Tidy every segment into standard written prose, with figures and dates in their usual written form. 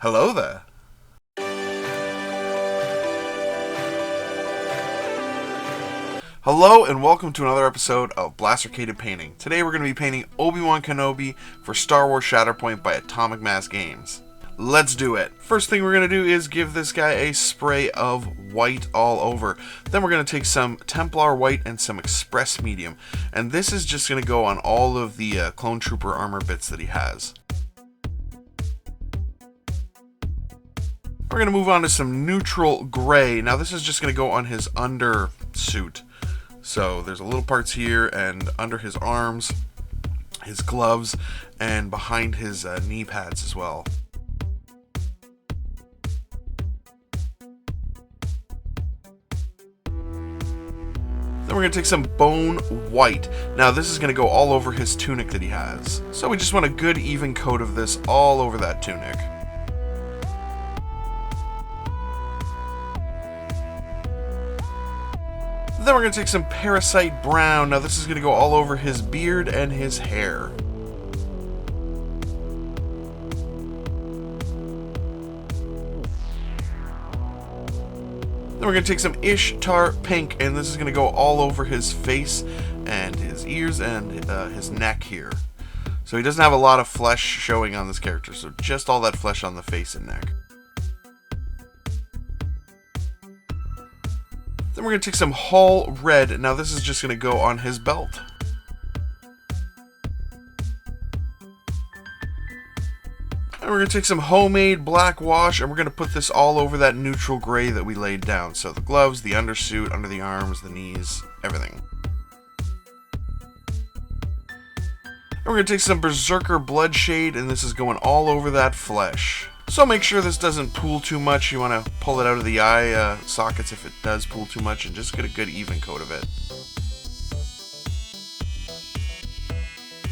Hello there. Hello and welcome to another episode of Blastercated Painting. Today we're going to be painting Obi-Wan Kenobi for Star Wars Shatterpoint by Atomic Mass Games. Let's do it. First thing we're going to do is give this guy a spray of white all over. Then we're going to take some Templar white and some Express medium. And this is just going to go on all of the Clone Trooper armor bits that he has. We're going to move on to some neutral gray. Now this is just going to go on his undersuit. So there's a little parts here and under his arms, his gloves, and behind his knee pads as well. Then we're going to take some bone white. Now this is going to go all over his tunic that he has. So we just want a good even coat of this all over that tunic. Then we're going to take some Parasite Brown. Now this is going to go all over his beard and his hair. Then we're going to take some Ishtar Pink, and this is going to go all over his face and his ears and his neck here. So he doesn't have a lot of flesh showing on this character, so just all that flesh on the face and neck. Then we're going to take some Baal Red. Now this is just going to go on his belt. And we're going to take some homemade black wash and we're going to put this all over that neutral gray that we laid down. So the gloves, the undersuit, under the arms, the knees, everything. And we're going to take some Berserker Blood Shade and this is going all over that flesh. So make sure this doesn't pool too much. You want to pull it out of the eye sockets if it does pool too much and just get a good even coat of it.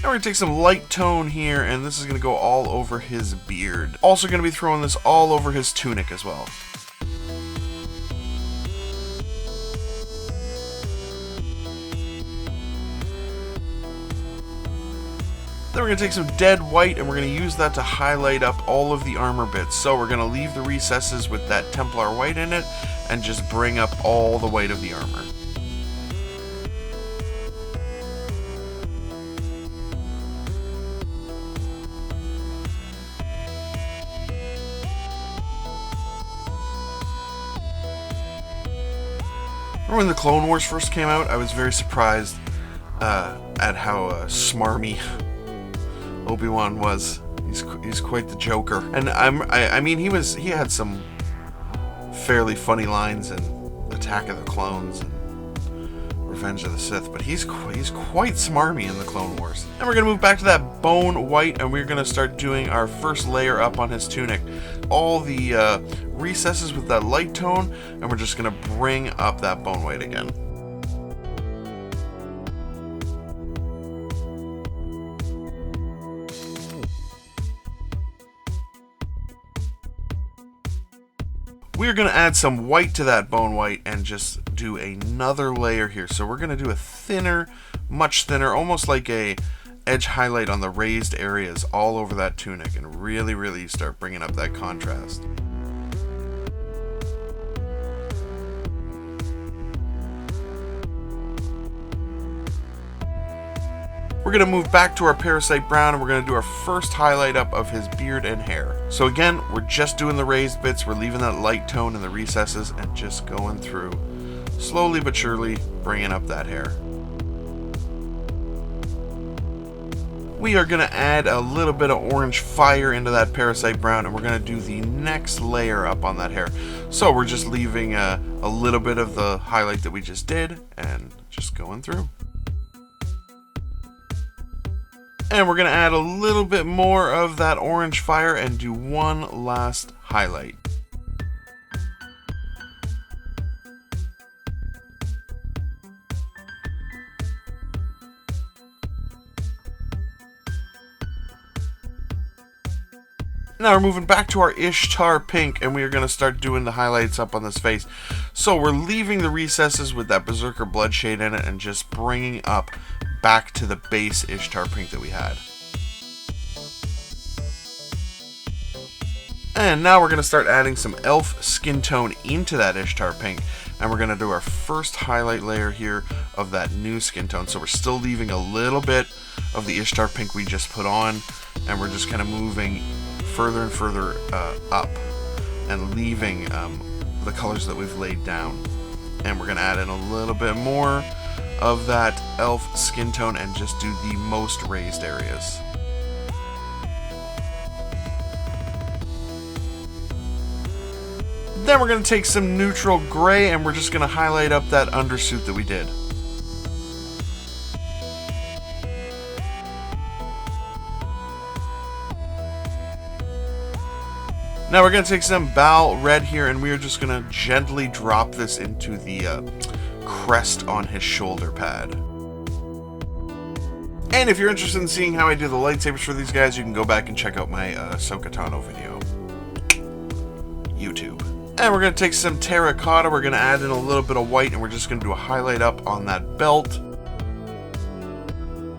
Now we're going to take some light tone here and this is going to go all over his beard. Also going to be throwing this all over his tunic as well. Then we're going to take some dead white and we're going to use that to highlight up all of the armor bits. So we're going to leave the recesses with that Templar white in it and just bring up all the white of the armor. Remember when the Clone Wars first came out, I was very surprised at how smarmy Obi-Wan was. He's quite the joker, and I mean he had some fairly funny lines in Attack of the Clones and Revenge of the Sith, but he's quite smarmy in the Clone Wars. And we're gonna move back to that bone white, and we're gonna start doing our first layer up on his tunic, all the recesses with that light tone, and we're just gonna bring up that bone white again. We're going to add some white to that bone white and just do another layer here. So we're going to do a thinner, much thinner, almost like a edge highlight on the raised areas all over that tunic and really start bringing up that contrast. We're going to move back to our Parasite Brown and we're going to do our first highlight up of his beard and hair. So again, we're just doing the raised bits, we're leaving that light tone in the recesses and just going through, slowly but surely bringing up that hair. We are going to add a little bit of orange fire into that Parasite Brown and we're going to do the next layer up on that hair. So we're just leaving a little bit of the highlight that we just did and just going through. And we're going to add a little bit more of that orange fire and do one last highlight. Now we're moving back to our Ishtar Pink, and we are going to start doing the highlights up on this face. So we're leaving the recesses with that Berserker Blood Shade in it and just bringing up back to the base Ishtar Pink that we had. And now we're going to start adding some elf skin tone into that Ishtar pink. And we're going to do our first highlight layer here of that new skin tone. So we're still leaving a little bit of the Ishtar pink we just put on. And we're just kind of moving further and further up. And leaving the colors that we've laid down. And we're going to add in a little bit more of that elf skin tone and just do the most raised areas. Then we're going to take some neutral gray and we're just going to highlight up that undersuit that we did. Now we're going to take some Baal Red here and we are just going to gently drop this into the crest on his shoulder pad. And if you're interested in seeing how I do the lightsabers for these guys, you can go back and check out my Ahsoka Tano video. YouTube. And we're going to take some terracotta, we're going to add in a little bit of white, and we're just going to do a highlight up on that belt.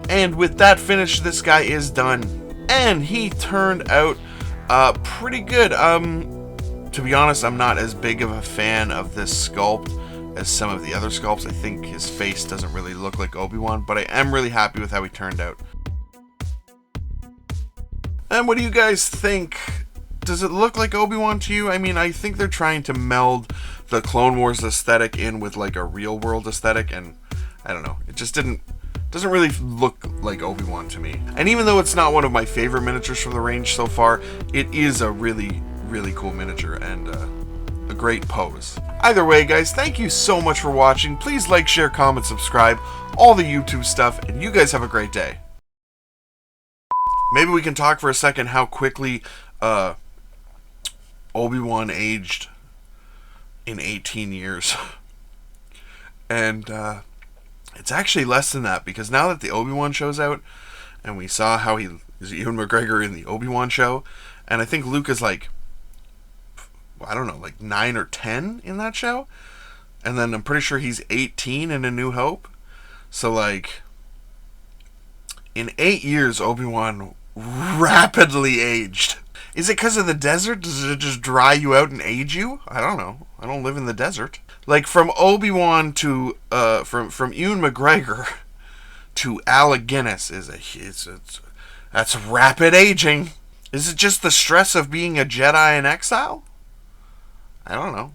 And with that finish, this guy is done. And he turned out pretty good. To be honest, I'm not as big of a fan of this sculpt as some of the other sculpts. I think his face doesn't really look like Obi-Wan, but I am really happy with how he turned out. And what do you guys think? Does it look like Obi-Wan to you? I mean, I think they're trying to meld the Clone Wars aesthetic in with like a real world aesthetic, and I don't know, it just doesn't really look like Obi-Wan to me. And even though it's not one of my favorite miniatures from the range so far, it is a really, really cool miniature and a great pose. Either way, guys, thank you so much for watching. Please like, share, comment, subscribe, all the YouTube stuff, and you guys have a great day. Maybe we can talk for a second how quickly Obi-Wan aged in 18 years. And it's actually less than that, because now that the Obi-Wan show's out, and we saw how he is Ewan McGregor in the Obi-Wan show, and I think Luke is like, I don't know, like 9 or 10 in that show, and then I'm pretty sure he's 18 in A New Hope. So like, in 8 years, Obi-Wan rapidly aged. Is it because of the desert? Does it just dry you out and age you? I don't know. I don't live in the desert. Like from Obi-Wan to from Ewan McGregor to Alec Guinness that's rapid aging. Is it just the stress of being a Jedi in exile? I don't know.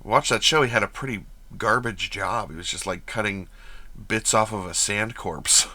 Watch that show. He had a pretty garbage job. He was just like cutting bits off of a sand corpse.